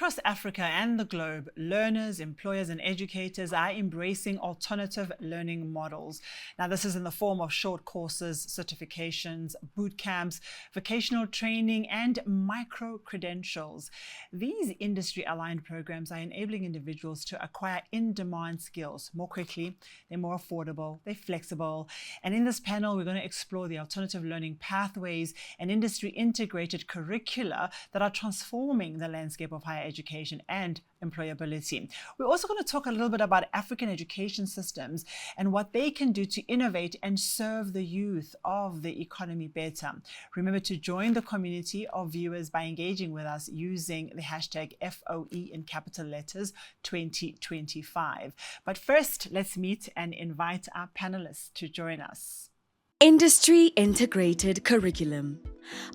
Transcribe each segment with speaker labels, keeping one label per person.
Speaker 1: Across Africa and the globe, learners, employers, and educators are embracing alternative learning models. Now, this is in the form of short courses, certifications, boot camps, vocational training, and micro-credentials. These industry-aligned programs are enabling individuals to acquire in-demand skills more quickly, they're more affordable, they're flexible. And in this panel, we're going to explore the alternative learning pathways and industry-integrated curricula that are transforming the landscape of higher education and employability. We're also going to talk a little bit about African education systems and what they can do to innovate and serve the youth of the economy better. Remember to join the community of viewers by engaging with us using the hashtag FOE in capital letters 2025. But first, let's meet and invite our panelists to join us.
Speaker 2: Industry Integrated Curriculum,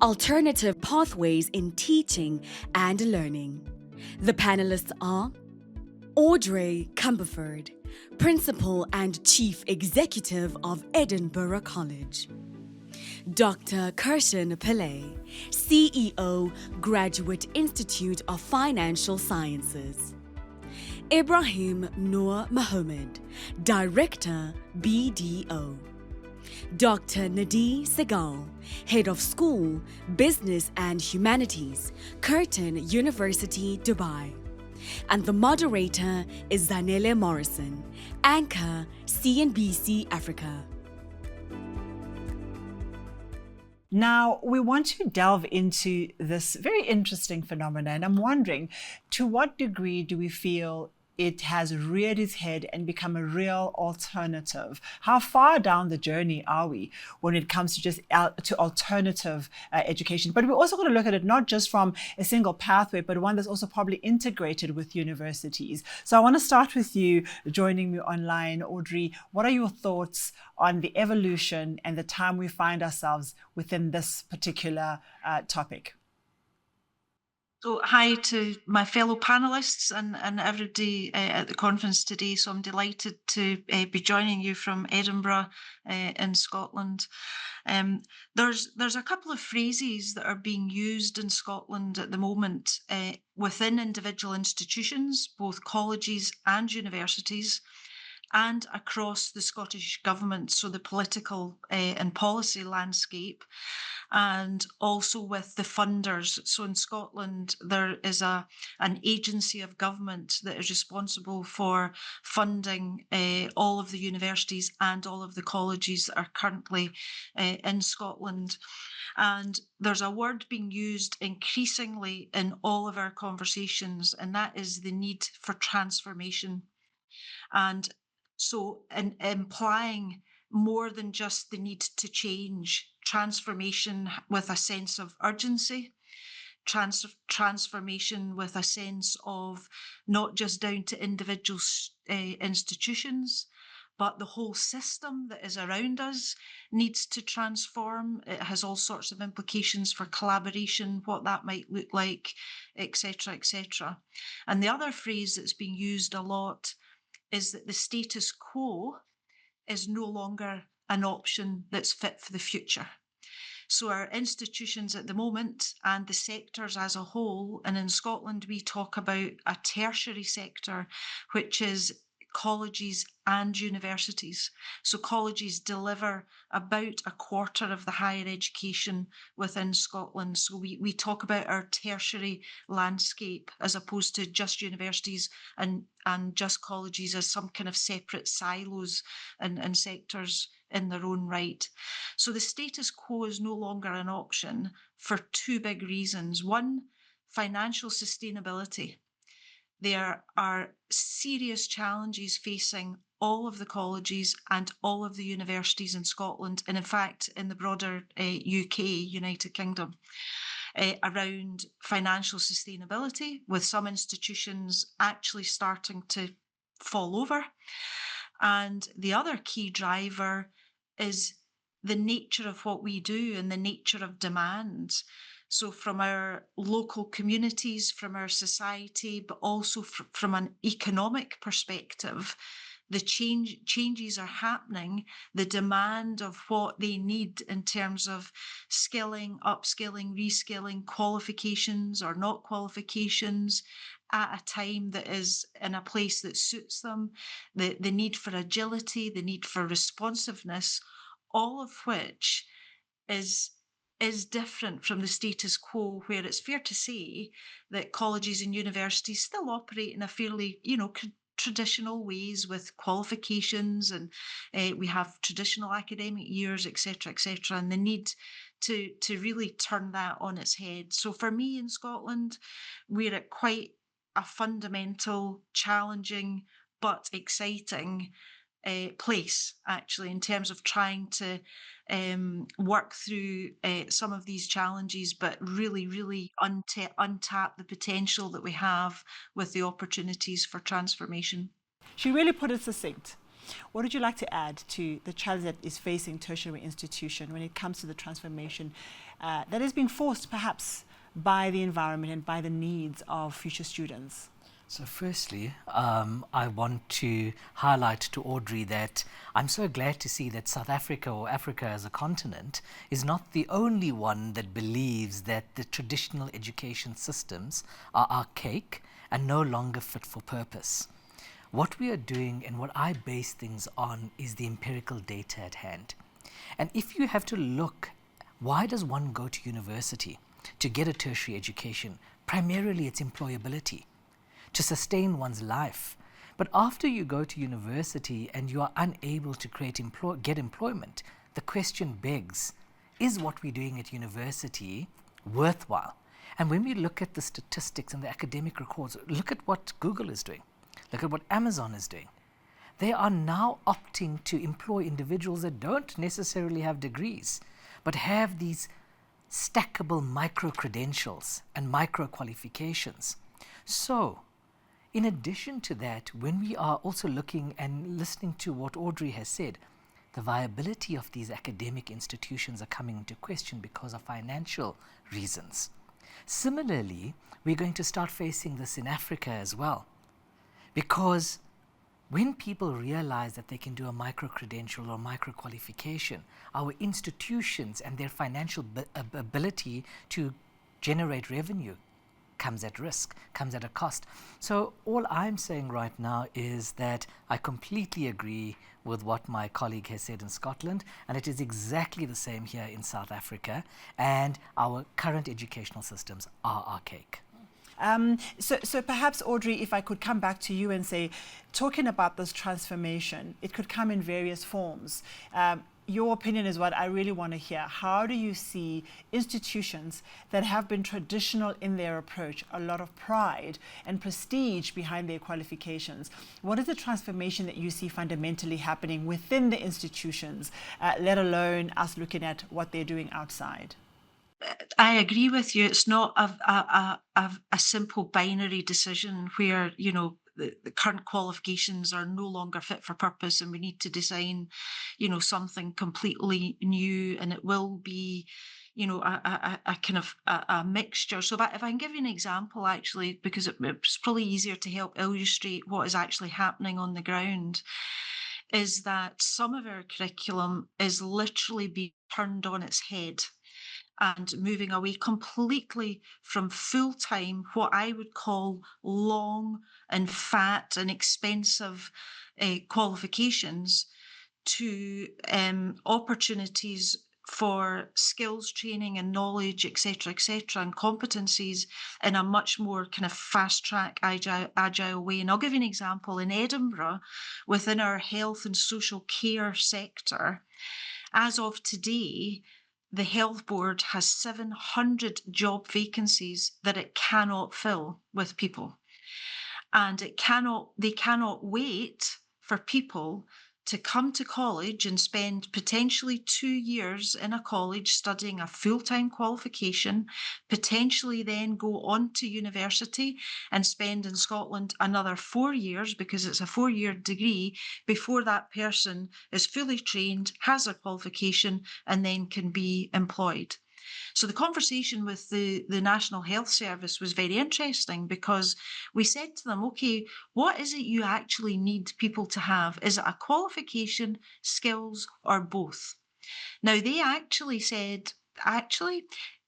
Speaker 2: Alternative Pathways in Teaching and Learning. The panelists are Audrey Cumberford, Principal and Chief Executive of Edinburgh College. Dr. Kirshan Pillay, CEO, Graduate Institute of Financial Sciences. Ibrahim Noor Mohammed, Director, BDO. Dr. Nadi Segal, Head of School, Business and Humanities, Curtin University, Dubai. And the moderator is Zanele Morrison, Anchor, CNBC Africa.
Speaker 1: Now, we want to delve into this very interesting phenomenon, and I'm wondering, to what degree do we feel it has reared its head and become a real alternative? How far down the journey are we when it comes to just to alternative education? But we're also going to look at it not just from a single pathway, but one that's also probably integrated with universities. So I want to start with you joining me online, Audrey. What are your thoughts on the evolution and the time we find ourselves within this particular topic?
Speaker 3: So hi to my fellow panelists and everybody at the conference today. So I'm delighted to be joining you from Edinburgh in Scotland. There's a couple of phrases that are being used in Scotland at the moment within individual institutions, both colleges and universities, and across the Scottish Government, so the political and policy landscape, and also with the funders. So in Scotland, there is an agency of government that is responsible for funding all of the universities and all of the colleges that are currently in Scotland. And there's a word being used increasingly in all of our conversations, and that is the need for transformation. And so implying more than just the need to change, transformation with a sense of urgency, transformation with a sense of not just down to individual institutions, but the whole system that is around us needs to transform. It has all sorts of implications for collaboration, what that might look like, etc., etc. And the other phrase that's being used a lot is that the status quo is no longer an option that's fit for the future. So our institutions at the moment and the sectors as a whole, and in Scotland we talk about a tertiary sector, which is colleges and universities. So colleges deliver about a quarter of the higher education within Scotland. So we talk about our tertiary landscape as opposed to just universities and just colleges as some kind of separate silos and sectors in their own right. So the status quo is no longer an option for two big reasons. One, financial sustainability. There are serious challenges facing all of the colleges and all of the universities in Scotland, and in fact in the broader UK, United Kingdom, around financial sustainability, with some institutions actually starting to fall over. And the other key driver is the nature of what we do and the nature of demand. So from our local communities, from our society, but also from an economic perspective, the changes are happening. The demand of what they need in terms of skilling, upskilling, reskilling, qualifications or not qualifications, at a time that is in a place that suits them, the need for agility, the need for responsiveness, all of which is different from the status quo, where it's fair to say that colleges and universities still operate in a fairly, traditional ways with qualifications, and we have traditional academic years, etc., and the need to really turn that on its head. So for me in Scotland, we're at quite a fundamental, challenging but exciting place, actually, in terms of trying to work through some of these challenges, but really, really untap the potential that we have with the opportunities for transformation.
Speaker 1: She really put it succinct. What would you like to add to the challenge that is facing tertiary institution when it comes to the transformation that is being forced perhaps by the environment and by the needs of future students?
Speaker 4: So firstly, I want to highlight to Audrey that I'm so glad to see that South Africa, or Africa as a continent, is not the only one that believes that the traditional education systems are archaic and no longer fit for purpose. What we are doing and what I base things on is the empirical data at hand. And if you have to look, why does one go to university? To get a tertiary education? Primarily it's employability, to sustain one's life. But after you go to university and you are unable to get employment, the question begs, is what we're doing at university worthwhile? And when we look at the statistics and the academic records, look at what Google is doing. Look at what Amazon is doing. They are now opting to employ individuals that don't necessarily have degrees, but have these stackable micro-credentials and micro-qualifications. So, in addition to that, when we are also looking and listening to what Audrey has said, the viability of these academic institutions are coming into question because of financial reasons. Similarly, we're going to start facing this in Africa as well, because when people realize that they can do a micro-credential or micro-qualification, our institutions and their financial ability to generate revenue comes at risk, comes at a cost. So all I'm saying right now is that I completely agree with what my colleague has said in Scotland, and it is exactly the same here in South Africa, and our current educational systems are archaic.
Speaker 1: So perhaps, Audrey, if I could come back to you and say, talking about this transformation, it could come in various forms. Your opinion is what I really want to hear. How do you see institutions that have been traditional in their approach, a lot of pride and prestige behind their qualifications? What is the transformation that you see fundamentally happening within the institutions, let alone us looking at what they're doing outside?
Speaker 3: I agree with you. It's not a simple binary decision where, the current qualifications are no longer fit for purpose and we need to design, something completely new, and it will be, a kind of a mixture. So if I can give you an example, actually, because it's probably easier to help illustrate what is actually happening on the ground, is that some of our curriculum is literally being turned on its head and moving away completely from full time, what I would call long and fat and expensive qualifications, to opportunities for skills training and knowledge, etc., and competencies in a much more kind of fast track, agile way. And I'll give you an example. In Edinburgh, within our health and social care sector, as of today, the health board has 700 job vacancies that it cannot fill with people. And they cannot wait for people to come to college and spend potentially 2 years in a college studying a full-time qualification, potentially then go on to university and spend in Scotland another 4 years, because it's a 4-year degree, before that person is fully trained, has a qualification, and then can be employed. So the conversation with the National Health Service was very interesting, because we said to them, okay, what is it you actually need people to have? Is it a qualification, skills, or both? Now, they actually said,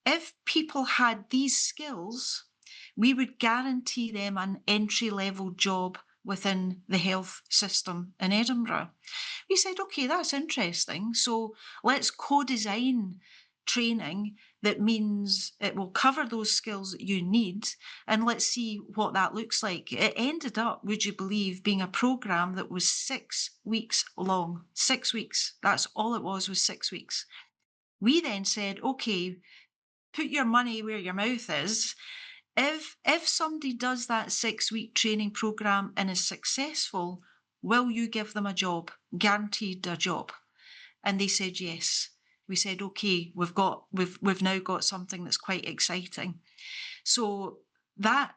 Speaker 3: if people had these skills, we would guarantee them an entry-level job within the health system in Edinburgh. We said, okay, that's interesting. So let's co-design training that means it will cover those skills that you need, and let's see what that looks like. It ended up, would you believe, being a program that was 6 weeks long. 6 weeks. That's all it was 6 weeks. We then said, okay, put your money where your mouth is. If somebody does that 6-week training program and is successful, will you give them a job, guaranteed a job? And they said yes. We said, okay, we've now got something that's quite exciting. So that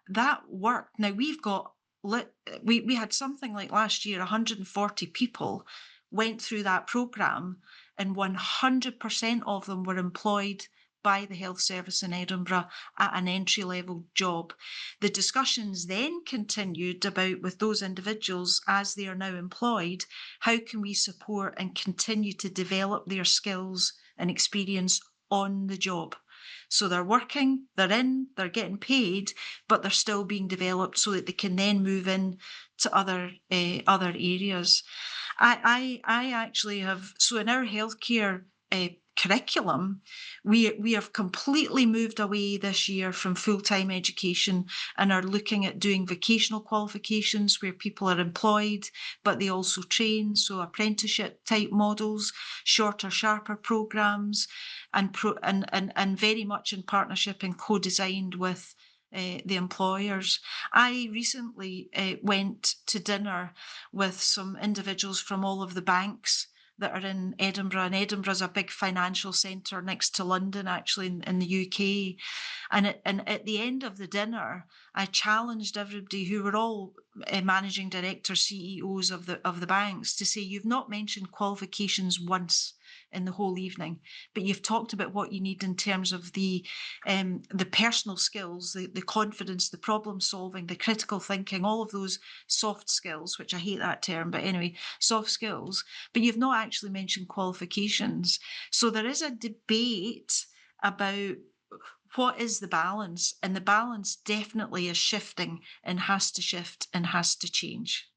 Speaker 3: worked. Now we had something like last year, 140 people went through that program, and 100% of them were employed by the health service in Edinburgh at an entry level job. The discussions then continued about, with those individuals as they are now employed, how can we support and continue to develop their skills and experience on the job? So they're working, they're getting paid, but they're still being developed so that they can then move in to other areas. I actually have, so in our healthcare curriculum, we have completely moved away this year from full-time education and are looking at doing vocational qualifications where people are employed, but they also train. So apprenticeship type models, shorter, sharper programs, and very much in partnership and co-designed with the employers. I recently went to dinner with some individuals from all of the banks that are in Edinburgh, and Edinburgh's a big financial centre next to London, actually, in the UK. And at the end of the dinner, I challenged everybody, who were all managing directors, CEOs of the banks, to say, you've not mentioned qualifications once in the whole evening, but you've talked about what you need in terms of the personal skills, the confidence, the problem solving, the critical thinking, all of those soft skills, which I hate that term, but anyway, soft skills, but you've not actually mentioned qualifications. So there is a debate about what is the balance, and the balance definitely is shifting and has to shift and has to change.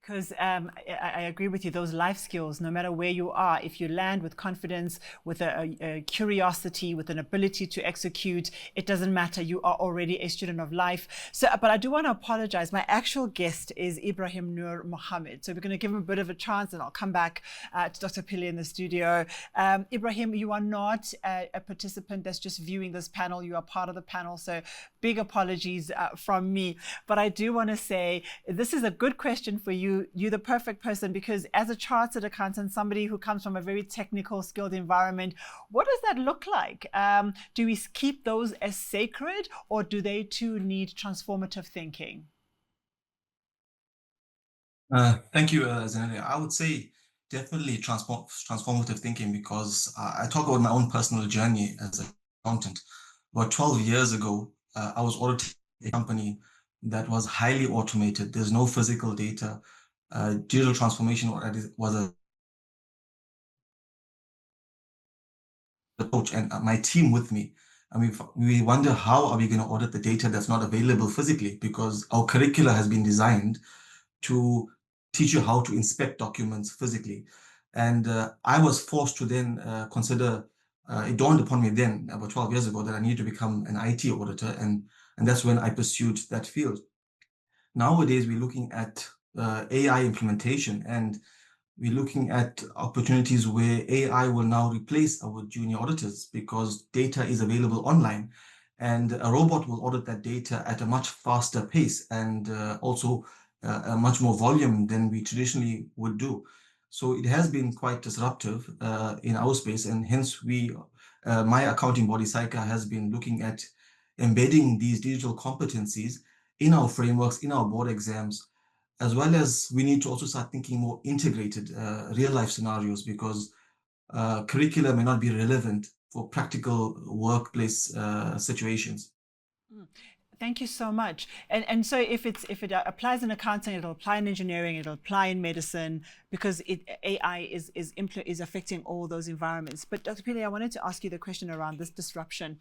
Speaker 1: Because I agree with you, those life skills, no matter where you are, if you land with confidence, with a curiosity, with an ability to execute, it doesn't matter. You are already a student of life. So, but I do want to apologize. My actual guest is Ibrahim Nur Mohammed. So we're going to give him a bit of a chance, and I'll come back to Dr. Pili in the studio. Ibrahim, you are not a participant that's just viewing this panel. You are part of the panel. So big apologies from me. But I do want to say this is a good question for you. You're the perfect person, because as a chartered accountant, somebody who comes from a very technical, skilled environment, what does that look like? Do we keep those as sacred, or do they too need transformative thinking?
Speaker 5: Thank you, Zenalia. I would say definitely transformative thinking, because I talk about my own personal journey as an accountant. About 12 years ago, I was auditing a company that was highly automated. There's no physical data. Digital transformation was a approach, and my team with me. I mean, we wonder, how are we going to audit the data that's not available physically? Because our curricula has been designed to teach you how to inspect documents physically. And I was forced to then consider, it dawned upon me then, about 12 years ago, that I needed to become an IT auditor. And that's when I pursued that field. Nowadays, we're looking at AI implementation, and we're looking at opportunities where AI will now replace our junior auditors, because data is available online, and a robot will audit that data at a much faster pace, and also a much more volume than we traditionally would do. So it has been quite disruptive in our space, and hence my accounting body, SAICA, has been looking at embedding these digital competencies in our frameworks, in our board exams, as well as we need to also start thinking more integrated real-life scenarios, because curricula may not be relevant for practical workplace situations.
Speaker 1: Thank you so much. And so if it applies in accounting, it'll apply in engineering, it'll apply in medicine, because AI is affecting all those environments. But Dr. Pili, I wanted to ask you the question around this disruption.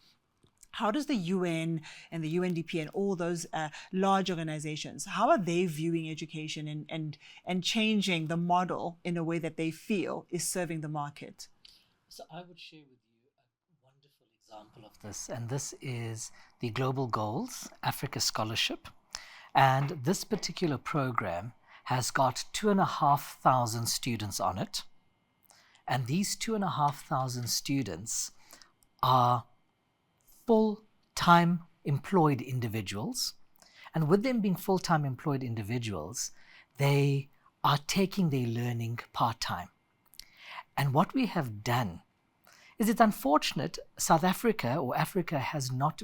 Speaker 1: how does the UN and the UNDP and all those large organizations, how are they viewing education and changing the model in a way that they feel is serving the market?
Speaker 4: So I would share with you a wonderful example of this, and this is the Global Goals Africa Scholarship. And this particular program has got 2,500 students on it. And these 2,500 students are full-time employed individuals. And with them being full-time employed individuals, they are taking their learning part-time. And what we have done is, it's unfortunate South Africa or Africa has not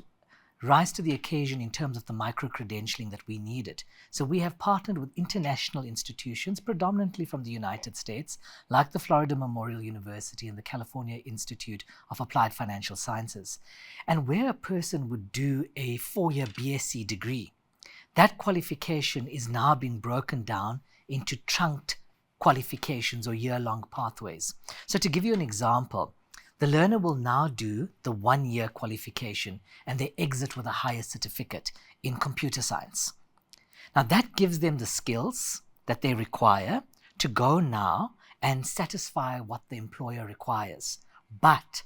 Speaker 4: rise to the occasion in terms of the micro-credentialing that we needed. So we have partnered with international institutions, predominantly from the United States, like the Florida Memorial University and the California Institute of Applied Financial Sciences. And where a person would do a 4-year BSc degree, that qualification is now being broken down into trunked qualifications or year-long pathways. So to give you an example, the learner will now do the 1-year qualification and they exit with a higher certificate in computer science. Now that gives them the skills that they require to go now and satisfy what the employer requires. But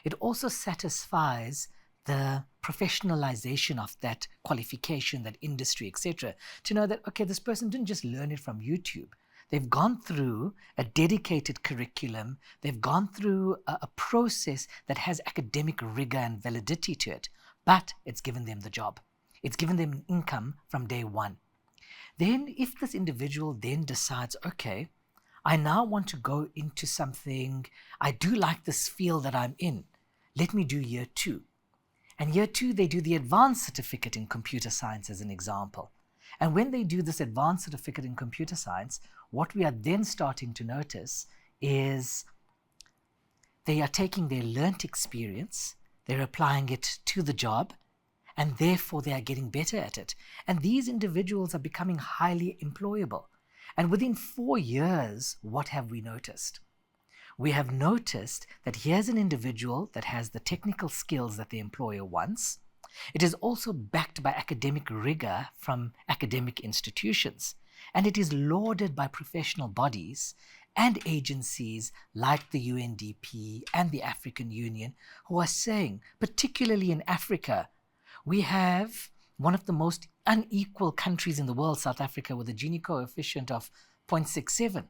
Speaker 4: it also satisfies the professionalization of that qualification, that industry, etc. To know that, okay, this person didn't just learn it from YouTube. They've gone through a dedicated curriculum. They've gone through a process that has academic rigor and validity to it, but it's given them the job. It's given them an income from day one. Then if this individual then decides, okay, I now want to go into something, I do like this field that I'm in, let me do year 2. And year 2, they do the advanced certificate in computer science as an example. And when they do this advanced certificate in computer science, what we are then starting to notice is they are taking their learnt experience, they're applying it to the job, and therefore they are getting better at it. And these individuals are becoming highly employable. And within 4 years, what have we noticed? We have noticed that here's an individual that has the technical skills that the employer wants. It is also backed by academic rigor from academic institutions, and it is lauded by professional bodies and agencies like the UNDP and the African Union, who are saying, particularly in Africa, we have one of the most unequal countries in the world, South Africa, with a Gini coefficient of 0.67.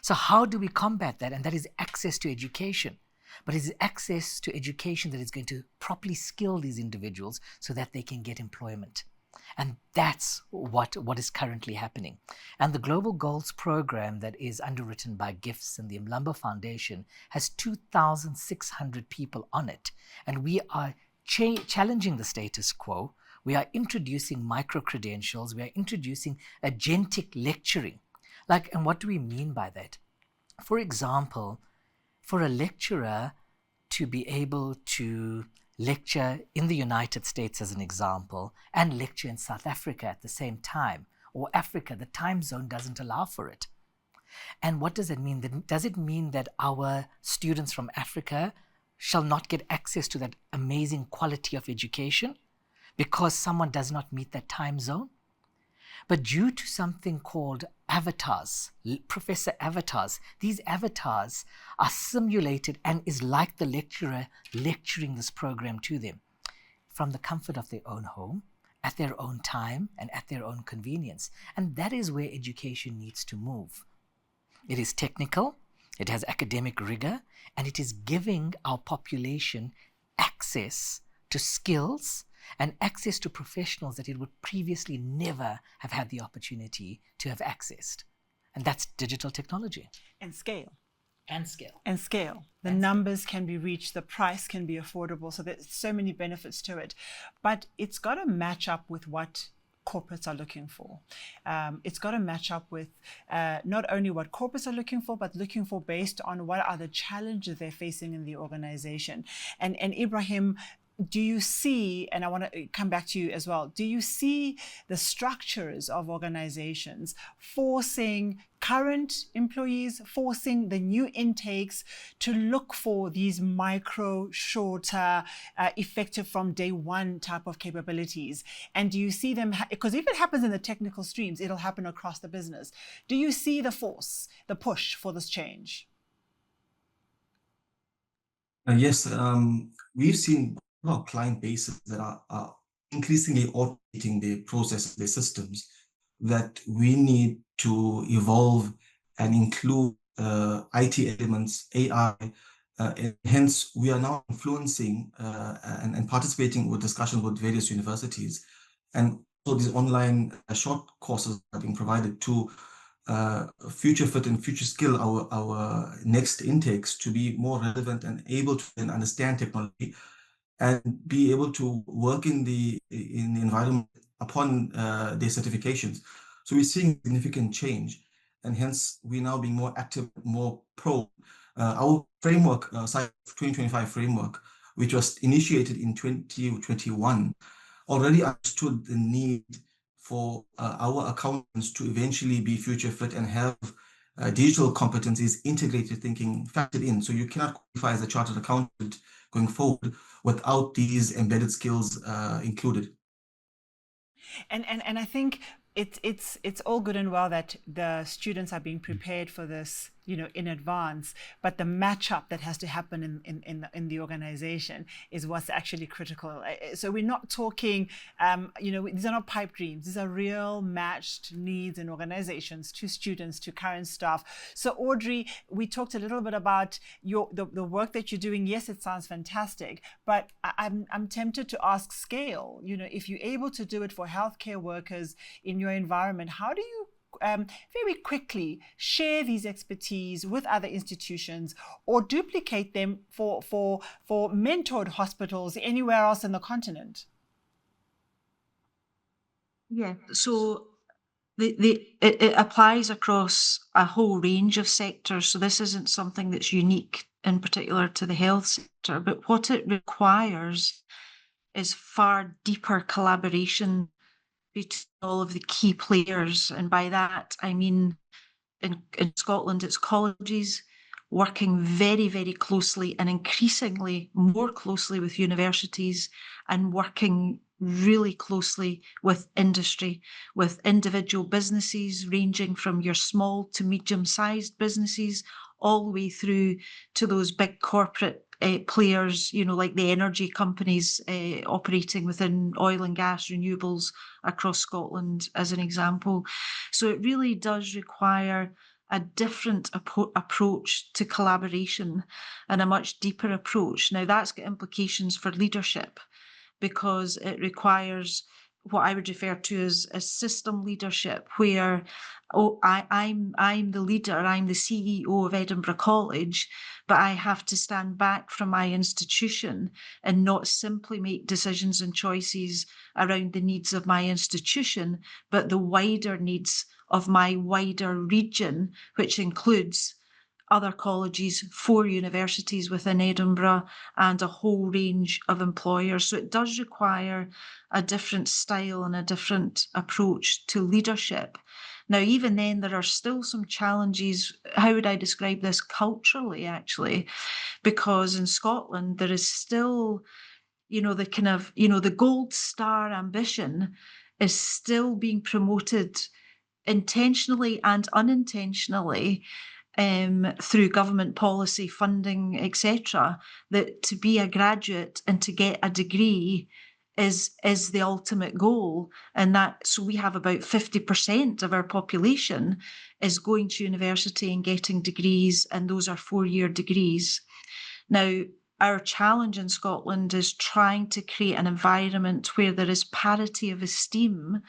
Speaker 4: So how do we combat that? And that is access to education. But it's access to education that is going to properly skill these individuals so that they can get employment. And that's what is currently happening. And the Global Goals program that is underwritten by GIFTS and the Mlambo Foundation has 2,600 people on it. And we are challenging the status quo. We are introducing micro-credentials. We are introducing agentic lecturing. And what do we mean by that? For example, for a lecturer to be able to lecture in the United States, as an example, and lecture in South Africa at the same time, or Africa, the time zone doesn't allow for it. And what does it mean? Does it mean that our students from Africa shall not get access to that amazing quality of education because someone does not meet that time zone? But due to something called avatars, professor avatars, these avatars are simulated and is like the lecturer lecturing this program to them from the comfort of their own home, at their own time, and at their own convenience. And that is where education needs to move. It is technical, it has academic rigor, and it is giving our population access to skills and access to professionals that it would previously never have had the opportunity to have accessed. And that's digital technology.
Speaker 1: And scale.
Speaker 4: And scale.
Speaker 1: And scale. The numbers can be reached, the price can be affordable, so there's so many benefits to it. But it's got to match up with what corporates are looking for. It's got to match up with not only what corporates are looking for, but looking for based on what are the challenges they're facing in the organization. And Ibrahim, do you see, and I want to come back to you as well, do you see the structures of organizations forcing current employees, forcing the new intakes to look for these micro, shorter, effective from day one type of capabilities? And do you see them, because if it happens in the technical streams, it'll happen across the business. Do you see the force, the push for this change?
Speaker 5: Yes, we've seen client bases that are increasingly automating their processes, their systems, that we need to evolve and include IT elements, AI. And hence, we are now influencing and participating with discussions with various universities. And so these online short courses are being provided to future fit and future skill our next intakes to be more relevant and able to then understand technology and be able to work in the environment upon their certifications. So we're seeing significant change, and hence we're now being more active, more pro. Our framework, 2025 framework, which was initiated in 2021, already understood the need for our accountants to eventually be future fit and have digital competencies, integrated thinking factored in. So you cannot qualify as a chartered accountant going forward without these embedded skills included.
Speaker 1: And I think it's all good and well that the students are being prepared for this, in advance, but the matchup that has to happen in the organization is what's actually critical. So we're not talking, these are not pipe dreams. These are real matched needs in organizations to students, to current staff. So Audrey, we talked a little bit about the work that you're doing. Yes, it sounds fantastic, but I'm tempted to ask scale. If you're able to do it for healthcare workers in your environment, how do you very quickly share these expertise with other institutions or duplicate them for mentored hospitals anywhere else in the continent?
Speaker 3: Yeah, so it applies across a whole range of sectors. So this isn't something that's unique in particular to the health sector, but what it requires is far deeper collaboration between all of the key players. And by that, I mean, in Scotland, it's colleges working very, very closely and increasingly more closely with universities and working really closely with industry, with individual businesses ranging from your small to medium-sized businesses all the way through to those big corporate players, like the energy companies operating within oil and gas renewables across Scotland, as an example. So it really does require a different approach to collaboration and a much deeper approach. Now, that's got implications for leadership because it requires what I would refer to as system leadership, where I'm the leader, I'm the CEO of Edinburgh College, but I have to stand back from my institution and not simply make decisions and choices around the needs of my institution, but the wider needs of my wider region, which includes other colleges, 4 universities within Edinburgh, and a whole range of employers. So it does require a different style and a different approach to leadership. Now, even then, there are still some challenges. How would I describe this culturally, actually? Because in Scotland, there is still, the kind of, the gold star ambition is still being promoted intentionally and unintentionally through government policy, funding, etc., that to be a graduate and to get a degree is the ultimate goal. And that, so we have about 50% of our population is going to university and getting degrees, and those are 4-year degrees. Now, our challenge in Scotland is trying to create an environment where there is parity of esteem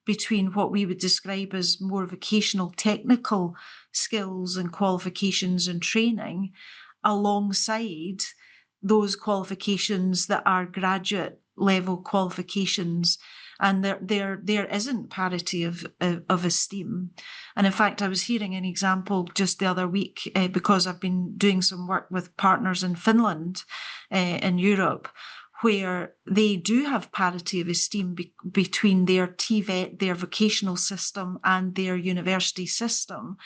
Speaker 3: between what we would describe as more vocational technical skills and qualifications and training alongside those qualifications that are graduate level qualifications. And there isn't parity of esteem. And in fact, I was hearing an example just the other week because I've been doing some work with partners in Finland, in Europe, where they do have parity of esteem between their TVET, their vocational system, and their university system.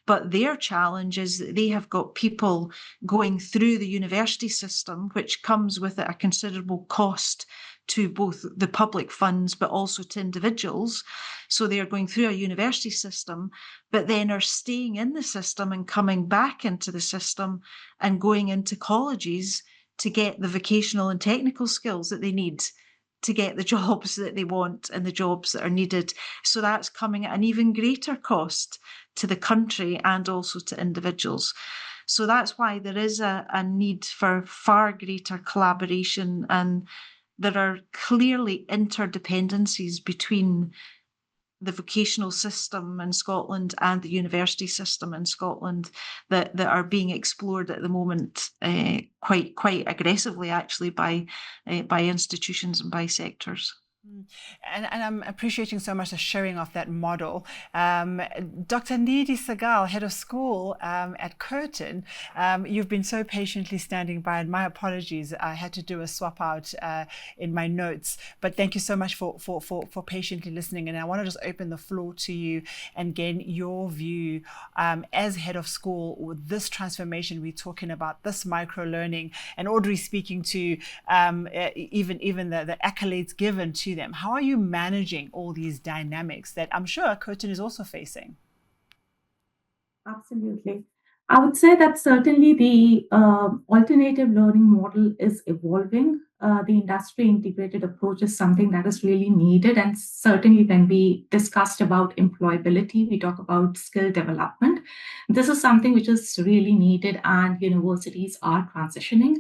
Speaker 3: But their challenge is that they have got people going through the university system, which comes with a considerable cost to both the public funds but also to individuals. So they are going through a university system, but then are staying in the system and coming back into the system and going into colleges to get the vocational and technical skills that they need to get the jobs that they want and the jobs that are needed. So that's coming at an even greater cost to the country and also to individuals. So that's why there is a need for far greater collaboration, and there are clearly interdependencies between the vocational system in Scotland and the university system in Scotland that are being explored at the moment quite aggressively, actually, by institutions and by sectors.
Speaker 1: And I'm appreciating so much the sharing of that model. Dr. Nidhi Sagal, head of school at Curtin, you've been so patiently standing by, and my apologies, I had to do a swap out in my notes, but thank you so much for patiently listening. And I want to just open the floor to you and gain your view as head of school with this transformation we're talking about, this micro learning, and Audrey speaking to even the accolades given to them. How are you managing all these dynamics that I'm sure Curtin is also facing?
Speaker 6: Absolutely. I would say that certainly the alternative learning model is evolving. The industry integrated approach is something that is really needed. And certainly when we discussed about employability, we talk about skill development. This is something which is really needed, and universities are transitioning.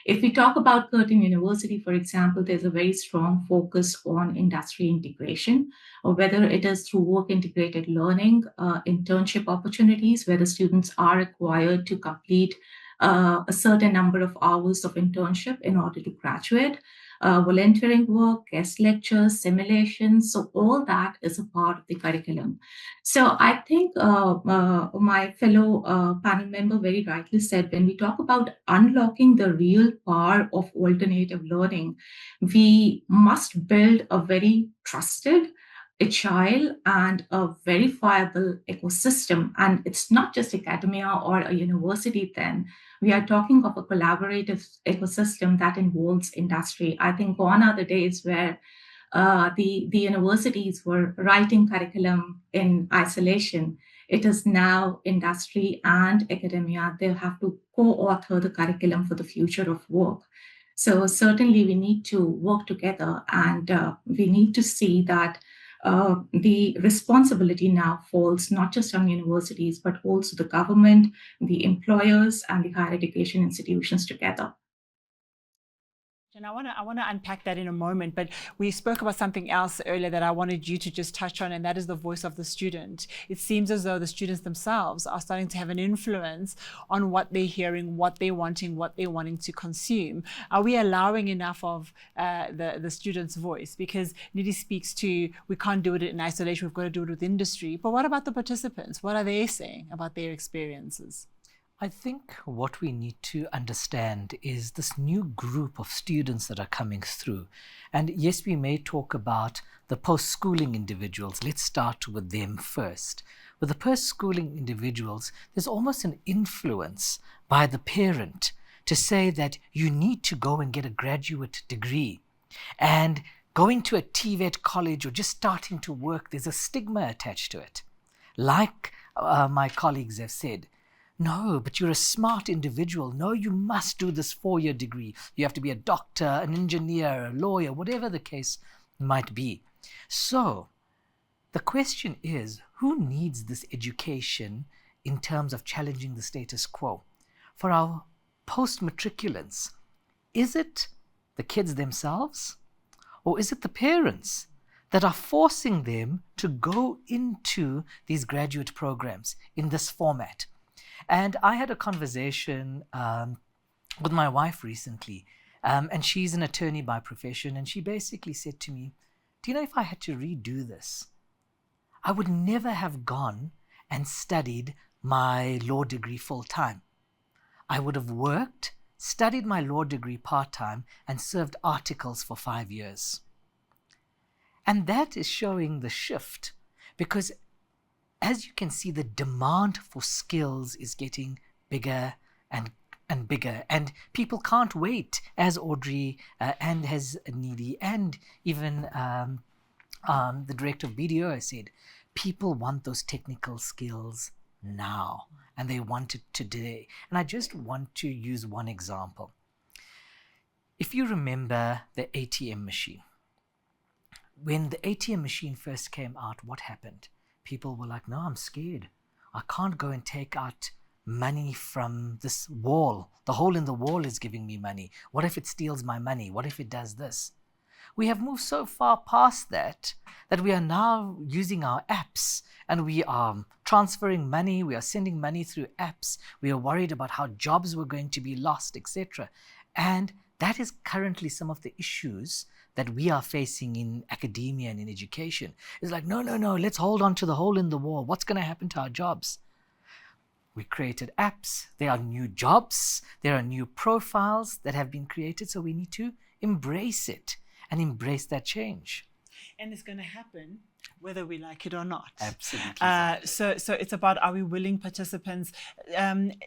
Speaker 6: If we talk about Curtin University, for example, there's a very strong focus on industry integration, or whether it is through work integrated learning, internship opportunities, where the students are required to complete a certain number of hours of internship in order to graduate, volunteering work, guest lectures, simulations. So all that is a part of the curriculum. So I think my fellow panel member very rightly said, when we talk about unlocking the real power of alternative learning, we must build a very trusted, agile, and a verifiable ecosystem. And it's not just academia or a university then. We are talking of a collaborative ecosystem that involves industry. I think gone are the days where the universities were writing curriculum in isolation. It is now industry and academia. They have to co-author the curriculum for the future of work. So certainly we need to work together, and we need to see that the responsibility now falls not just on universities, but also the government, the employers, and the higher education institutions together.
Speaker 1: And I want to unpack that in a moment, but we spoke about something else earlier that I wanted you to just touch on, and that is the voice of the student. It seems as though the students themselves are starting to have an influence on what they're hearing, what they're wanting to consume. Are we allowing enough of the student's voice? Because Nidhi speaks to, we can't do it in isolation, we've got to do it with industry. But what about the participants? What are they saying about their experiences?
Speaker 4: I think what we need to understand is this new group of students that are coming through. And yes, we may talk about the post-schooling individuals. Let's start with them first. With the post-schooling individuals, there's almost an influence by the parent to say that you need to go and get a graduate degree. And going to a TVET college or just starting to work, there's a stigma attached to it. Like my colleagues have said, no, but you're a smart individual. No, you must do this 4-year degree. You have to be a doctor, an engineer, a lawyer, whatever the case might be. So the question is, who needs this education in terms of challenging the status quo? For our post-matriculants, is it the kids themselves, or is it the parents that are forcing them to go into these graduate programs in this format? And I had a conversation with my wife recently, and she's an attorney by profession, and she basically said to me, do you know, if I had to redo this, I would never have gone and studied my law degree full time. I would have worked studied my law degree part-time, and served articles for 5 years. And that is showing the shift, because as you can see, the demand for skills is getting bigger and bigger, and people can't wait, as Audrey and as Needy and even the director of BDO has said, people want those technical skills now, and they want it today. And I just want to use one example. If you remember the ATM machine, when the ATM machine first came out, what happened? People were like, no, I'm scared. I can't go and take out money from this wall. The hole in the wall is giving me money. What if it steals my money? What if it does this? We have moved so far past that we are now using our apps, and we are transferring money, we are sending money through apps, we are worried about how jobs were going to be lost, etc. And that is currently some of the issues that we are facing in academia and in education. It's like, no, let's hold on to the hole in the wall. What's going to happen to our jobs? We created apps. There are new jobs. There are new profiles that have been created. So we need to embrace it and embrace that change.
Speaker 1: And it's going to happen whether we like it or not.
Speaker 4: Absolutely.
Speaker 1: So it's about, are we willing participants?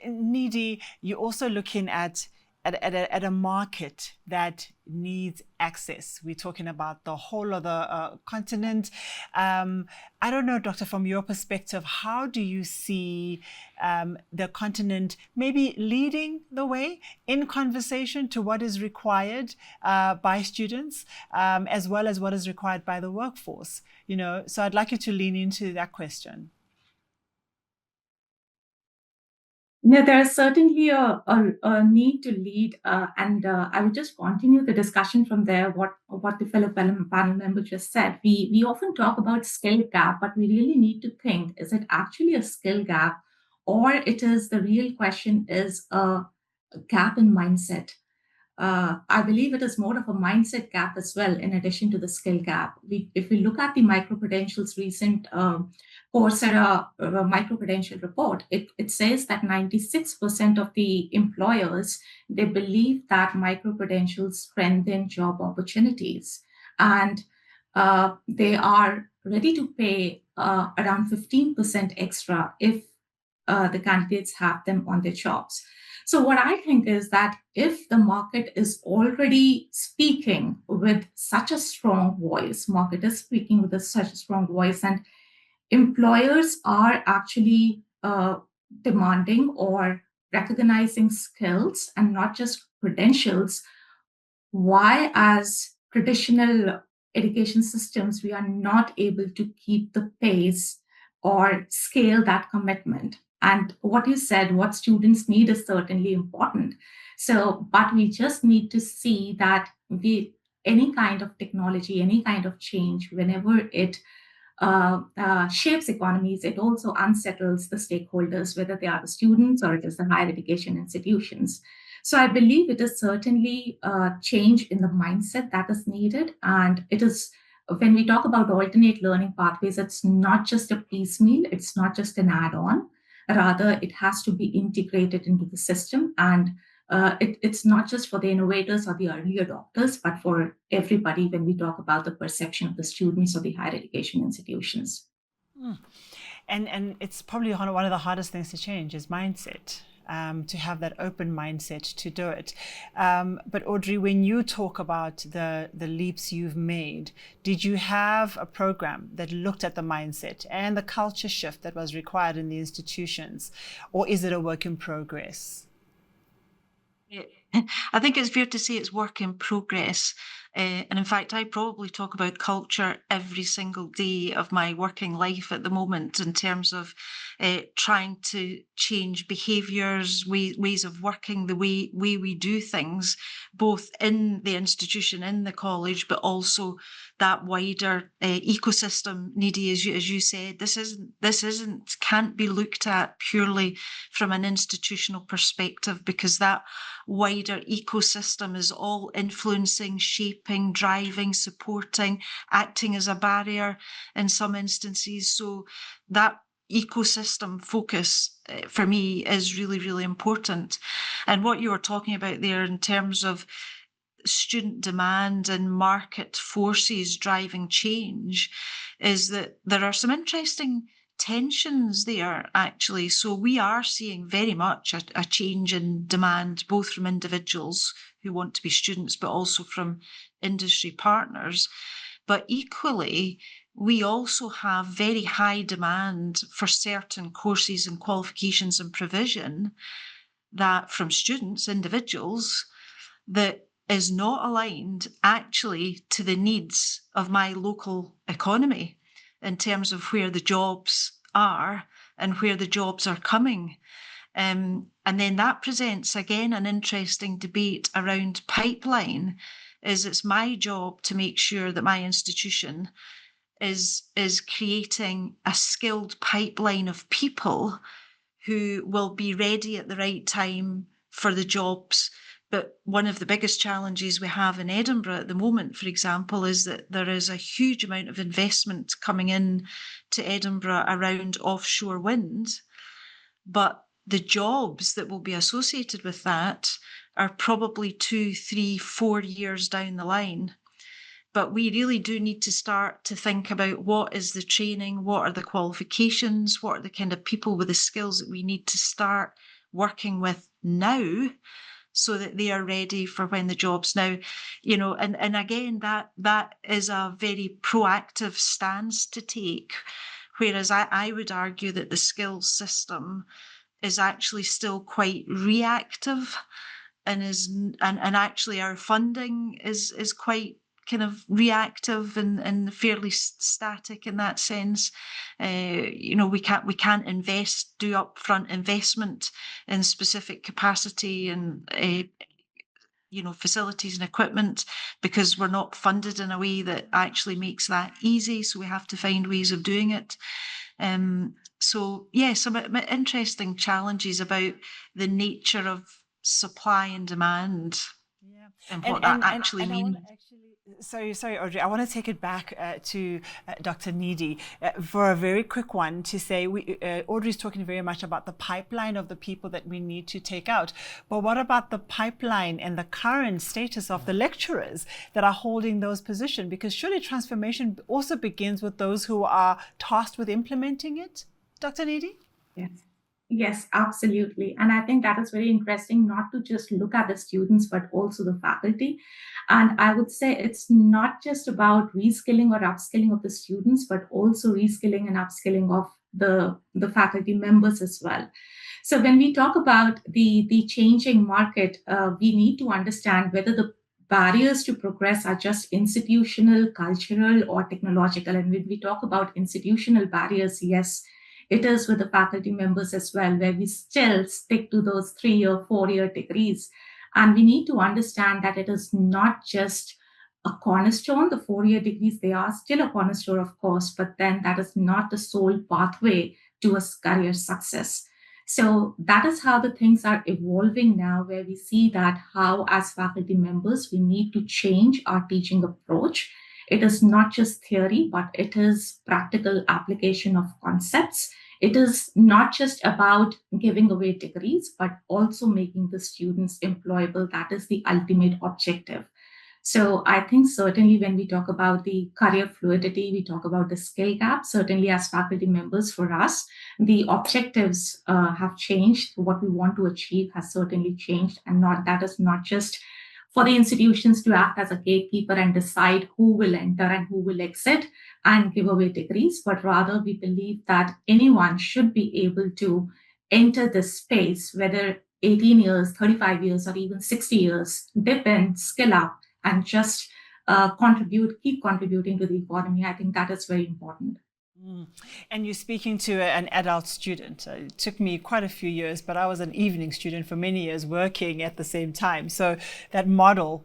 Speaker 1: Needy, you're also looking at a market that needs access. We're talking about the whole of the continent. I don't know, Doctor, from your perspective, how do you see the continent maybe leading the way in conversation to what is required by students, as well as what is required by the workforce? You know, so I'd like you to lean into that question.
Speaker 6: No, there is certainly a need to lead, and I will just continue the discussion from there. What the fellow panel member just said. We often talk about skill gap, but we really need to think: is it actually a skill gap, or it is the real question is a gap in mindset? I believe it is more of a mindset gap as well, in addition to the skill gap. If we look at the micro-credentials recent Coursera micro-credential report, it says that 96% of the employers, they believe that micro-credentials strengthen job opportunities. And they are ready to pay around 15% extra if the candidates have them on their jobs. So what I think is that if the market is already speaking with such a strong voice, market is speaking with such a strong voice, and employers are actually demanding or recognizing skills and not just credentials, why as traditional education systems we are not able to keep the pace or scale that commitment? And what you said, what students need is certainly important. So, but we just need to see that any kind of technology, any kind of change, whenever it shapes economies, it also unsettles the stakeholders, whether they are the students or it is the higher education institutions. So I believe it is certainly a change in the mindset that is needed. And it is, when we talk about alternate learning pathways, it's not just a piecemeal, it's not just an add-on. Rather, it has to be integrated into the system. And it's not just for the innovators or the early adopters, but for everybody when we talk about the perception of the students or the higher education institutions.
Speaker 1: And it's probably one of the hardest things to change is mindset. To have that open mindset to do it. But Audrey, when you talk about the leaps you've made, did you have a program that looked at the mindset and the culture shift that was required in the institutions, or is it a work in progress?
Speaker 3: I think it's fair to say it's work in progress. And in fact, I probably talk about culture every single day of my working life at the moment in terms of trying to change behaviours, ways of working, the way we do things, both in the institution, in the college, but also that wider ecosystem. Needy, as you said, this can't be looked at purely from an institutional perspective, because that wider ecosystem is all influencing, shaping, driving, supporting, acting as a barrier in some instances. So that ecosystem focus for me is really, really important. And what you were talking about there in terms of student demand and market forces driving change is that there are some interesting tensions there, actually. So we are seeing very much a change in demand, both from individuals who want to be students, but also from industry partners. But equally, we also have very high demand for certain courses and qualifications and provision that from students, individuals, that is not aligned actually to the needs of my local economy in terms of where the jobs are and where the jobs are coming. And then that presents again an interesting debate around pipeline. Is it's my job to make sure that my institution is creating a skilled pipeline of people who will be ready at the right time for the jobs. But one of the biggest challenges we have in Edinburgh at the moment, for example, is that there is a huge amount of investment coming in to Edinburgh around offshore wind. But the jobs that will be associated with that are probably 2, 3, 4 years down the line. But we really do need to start to think about what is the training, what are the qualifications, what are the kind of people with the skills that we need to start working with now so that they are ready for when the jobs now, and again, that is a very proactive stance to take. Whereas I would argue that the skills system is actually still quite reactive and actually our funding is quite kind of reactive and fairly static in that sense. We can't do upfront investment in specific capacity and facilities and equipment because we're not funded in a way that actually makes that easy. So we have to find ways of doing it. Some interesting challenges about the nature of supply and demand.
Speaker 1: Yeah.
Speaker 3: And what that actually means.
Speaker 1: Sorry, Audrey, I want to take it back to Dr. Needy for a very quick one to say, Audrey's talking very much about the pipeline of the people that we need to take out. But what about the pipeline and the current status of the lecturers that are holding those positions? Because surely transformation also begins with those who are tasked with implementing it, Dr. Needy?
Speaker 6: Yes. Yes, absolutely. And I think that is very interesting, not to just look at the students, but also the faculty. And I would say it's not just about reskilling or upskilling of the students, but also reskilling and upskilling of the faculty members as well. So when we talk about the changing market, we need to understand whether the barriers to progress are just institutional, cultural, or technological. And when we talk about institutional barriers, yes, it is with the faculty members as well, where we still stick to those 3 or 4 year degrees. And we need to understand that it is not just a cornerstone. The 4 year degrees, they are still a cornerstone, of course, but then that is not the sole pathway to a career success. So that is how the things are evolving now, where we see that how as faculty members, we need to change our teaching approach. It is not just theory, but it is practical application of concepts. It is not just about giving away degrees, but also making the students employable. That is the ultimate objective. So I think certainly when we talk about the career fluidity, we talk about the skill gap, certainly as faculty members for us, the objectives have changed. What we want to achieve has certainly changed, and that is not just for the institutions to act as a gatekeeper and decide who will enter and who will exit and give away degrees, but rather we believe that anyone should be able to enter this space, whether 18 years, 35 years, or even 60 years, dip in, skill up, and just keep contributing to the economy. I think that is very important.
Speaker 1: And you're speaking to an adult student. It took me quite a few years, but I was an evening student for many years working at the same time. So that model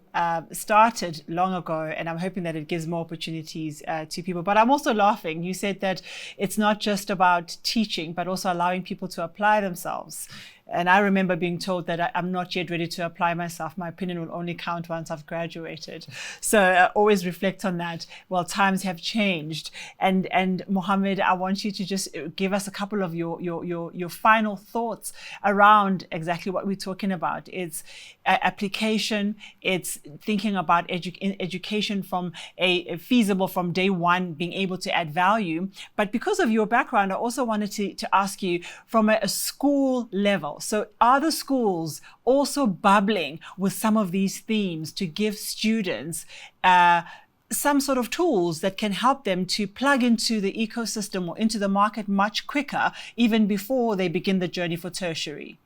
Speaker 1: started long ago, and I'm hoping that it gives more opportunities to people. But I'm also laughing. You said that it's not just about teaching, but also allowing people to apply themselves. And I remember being told that I'm not yet ready to apply myself. My opinion will only count once I've graduated. So I always reflect on that. Well, times have changed. And Mohammed, I want you to just give us a couple of your final thoughts around exactly what we're talking about. It's application, it's thinking about education from a feasible from day one, being able to add value. But because of your background, I also wanted to ask you from a school level. So are the schools also bubbling with some of these themes to give students some sort of tools that can help them to plug into the ecosystem or into the market much quicker, even before they begin the journey for tertiary?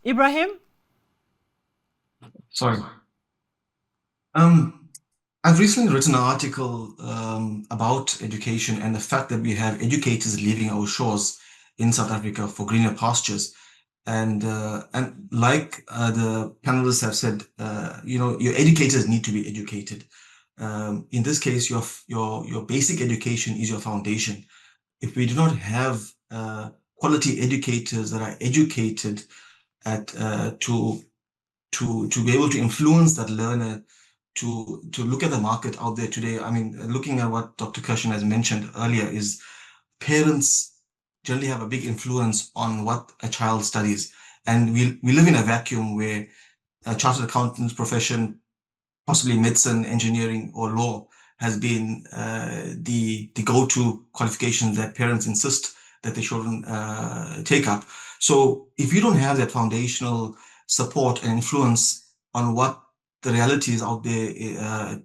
Speaker 1: Ibrahim?
Speaker 5: Sorry. I've recently written an article about education and the fact that we have educators leaving our shores in South Africa for greener pastures. And like the panelists have said, your educators need to be educated. In this case, your basic education is your foundation. If we do not have quality educators that are educated to be able to influence that learner to look at the market out there today. I mean, looking at what Dr. Kirshen has mentioned earlier, is parents generally have a big influence on what a child studies. And we live in a vacuum where a chartered accountant's profession, possibly medicine, engineering, or law, has been the go-to qualification that parents insist that their children take up. So if you don't have that foundational support and influence on what the reality is out there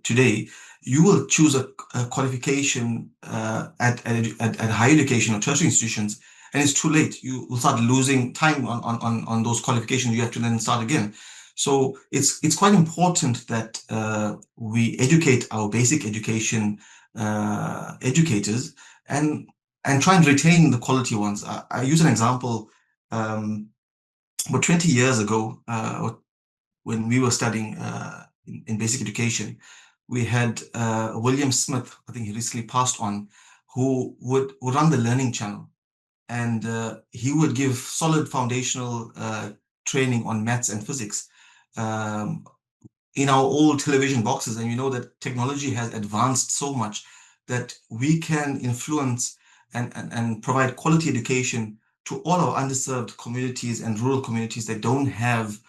Speaker 5: today, you will choose a qualification at higher education or tertiary institutions, and it's too late. You will start losing time on those qualifications. You have to then start again. So it's quite important that we educate our basic education educators and try and retain the quality ones. I use an example. About 20 years ago, when we were studying in basic education, we had William Smith, I think he recently passed on, who would run the Learning Channel. And he would give solid foundational training on maths and physics in our old television boxes. And you know that technology has advanced so much that we can influence and provide quality education to all our underserved communities and rural communities that don't have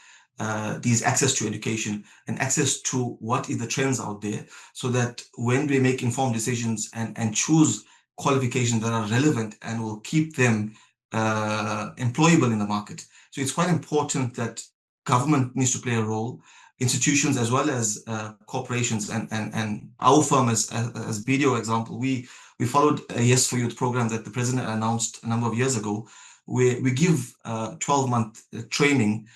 Speaker 5: these access to education and access to what is the trends out there, so that when we make informed decisions and choose qualifications that are relevant and will keep them employable in the market. So it's quite important that government needs to play a role, institutions as well as corporations, and our firm as BDO example, we followed a Yes for Youth program that the president announced a number of years ago, where we give 12-month training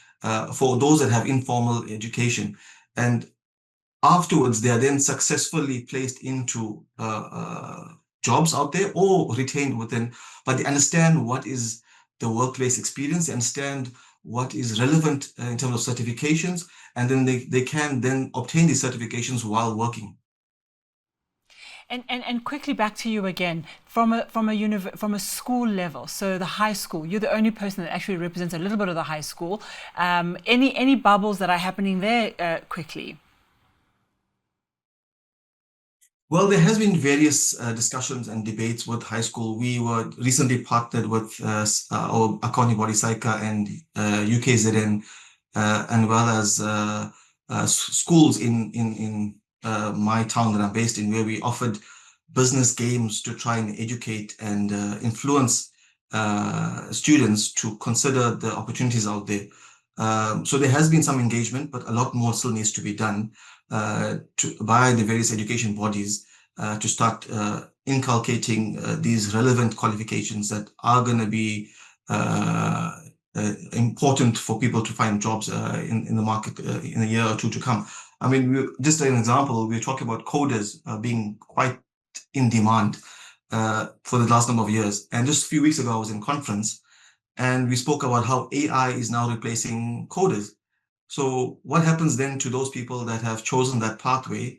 Speaker 5: for those that have informal education, and afterwards they are then successfully placed into jobs out there or retained within, but they understand what is the workplace experience, they understand what is relevant in terms of certifications, and then they can then obtain these certifications while working.
Speaker 1: And quickly back to you again, from a school level, so the high school, you're the only person that actually represents a little bit of the high school. Any bubbles that are happening there quickly?
Speaker 5: Well, there has been various discussions and debates with high school. We were recently partnered with our accounting body SAICA and UKZN, and well as schools in my town that I'm based in, where we offered business games to try and educate and influence students to consider the opportunities out there. So there has been some engagement, but a lot more still needs to be done by the various education bodies to start inculcating these relevant qualifications that are going to be important for people to find jobs in the market in a year or two to come. I mean, just an example, we're talking about coders being quite in demand for the last number of years. And just a few weeks ago, I was in conference and we spoke about how AI is now replacing coders. So what happens then to those people that have chosen that pathway?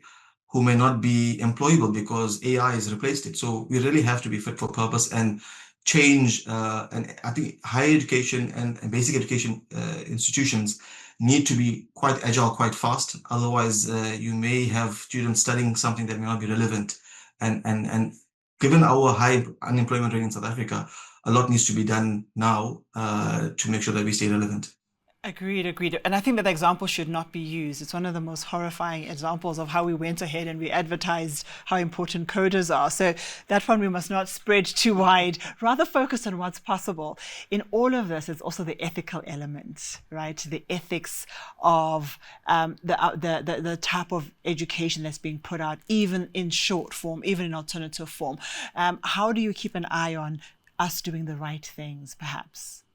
Speaker 5: who may not be employable because AI has replaced it. So we really have to be fit for purpose and change. And I think higher education and basic education institutions need to be quite agile, quite fast. Otherwise, you may have students studying something that may not be relevant. And given our high unemployment rate in South Africa, a lot needs to be done now to make sure that we stay relevant.
Speaker 1: Agreed. And I think that the example should not be used. It's one of the most horrifying examples of how we went ahead and we advertised how important coders are. So that one we must not spread too wide, rather focus on what's possible. In all of this, it's also the ethical element, right? The ethics of the type of education that's being put out, even in short form, even in alternative form. How do you keep an eye on us doing the right things, perhaps?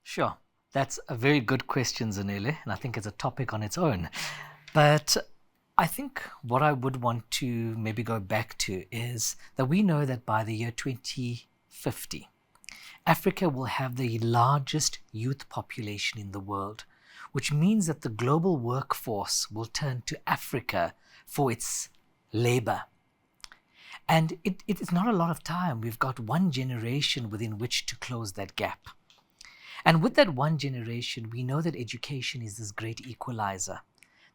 Speaker 4: Sure. That's a very good question, Zanele, and I think it's a topic on its own. But I think what I would want to maybe go back to is that we know that by the year 2050, Africa will have the largest youth population in the world, which means that the global workforce will turn to Africa for its labor. And it is not a lot of time. We've got one generation within which to close that gap. And with that one generation, we know that education is this great equalizer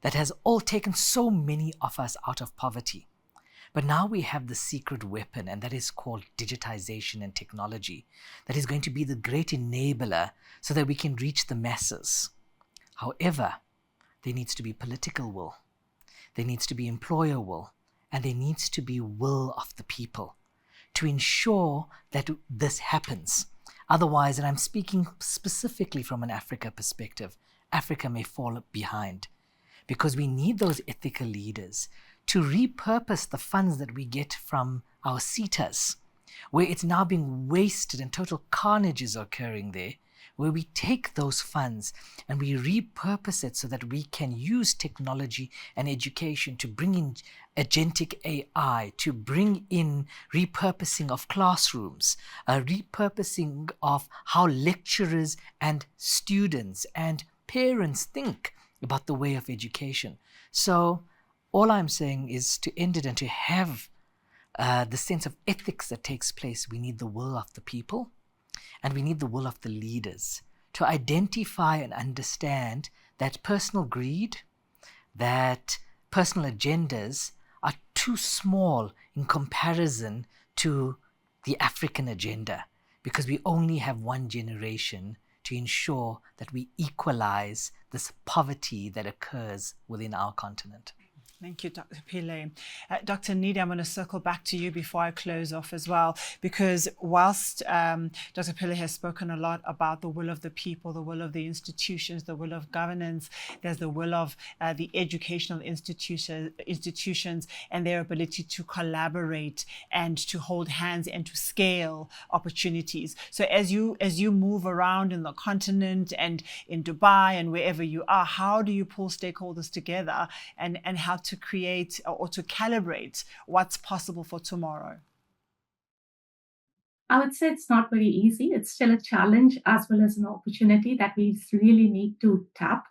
Speaker 4: that has all taken so many of us out of poverty. But now we have the secret weapon, and that is called digitization and technology, that is going to be the great enabler so that we can reach the masses. However, there needs to be political will, there needs to be employer will, and there needs to be will of the people to ensure that this happens. Otherwise, and I'm speaking specifically from an Africa perspective, Africa may fall behind because we need those ethical leaders to repurpose the funds that we get from our SETAs, where it's now being wasted and total carnage is occurring there, where we take those funds and we repurpose it so that we can use technology and education to bring in agentic AI, to bring in repurposing of classrooms, a repurposing of how lecturers and students and parents think about the way of education. So all I'm saying is to end it and to have the sense of ethics that takes place. We need the will of the people and we need the will of the leaders to identify and understand that personal greed, that personal agendas are too small in comparison to the African agenda, because we only have one generation to ensure that we equalize this poverty that occurs within our continent.
Speaker 1: Thank you, Dr. Pillay. Dr. Nidi, I'm going to circle back to you before I close off as well, because whilst Dr. Pillay has spoken a lot about the will of the people, the will of the institutions, the will of governance, there's the will of the educational institutions and their ability to collaborate and to hold hands and to scale opportunities. So as you move around in the continent and in Dubai and wherever you are, how do you pull stakeholders together and how to create or to calibrate what's possible for tomorrow?
Speaker 6: I would say it's not very easy. It's still a challenge as well as an opportunity that we really need to tap.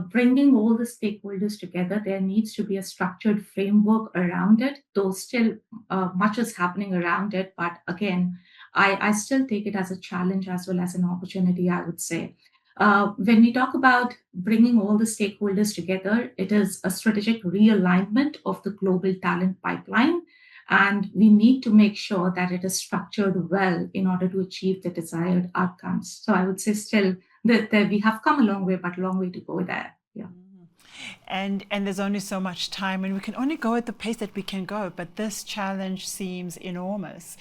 Speaker 6: Bringing all the stakeholders together, there needs to be a structured framework around it, though still much is happening around it. But again, I still take it as a challenge as well as an opportunity, I would say. When we talk about bringing all the stakeholders together, it is a strategic realignment of the global talent pipeline. And we need to make sure that it is structured well in order to achieve the desired outcomes. So I would say still that we have come a long way, but a long way to go there. Yeah.
Speaker 1: And there's only so much time, and we can only go at the pace that we can go. But this challenge seems enormous.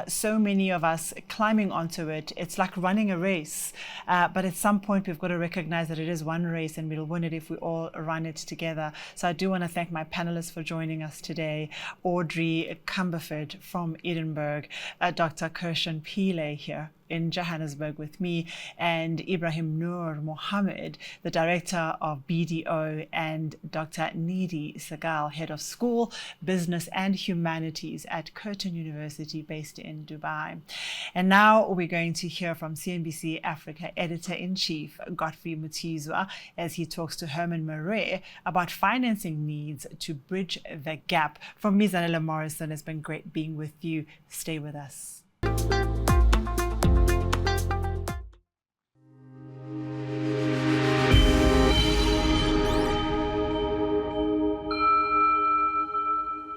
Speaker 1: So many of us climbing onto it. It's like running a race. But at some point, we've got to recognize that it is one race, and we'll win it if we all run it together. So I do want to thank my panelists for joining us today. Audrey Cumberford from Edinburgh, Dr. Kirshan Pillay here in Johannesburg with me, and Ibrahim Noor Mohammed, the Director of BDO and and Dr. Nidhi Sagal, Head of School, Business and Humanities at Curtin University based in Dubai. And now we're going to hear from CNBC Africa Editor-in-Chief Godfrey Mutizwa as he talks to Herman Murray about financing needs to bridge the gap. From me, Zanella Morrison, it's been great being with you. Stay with us.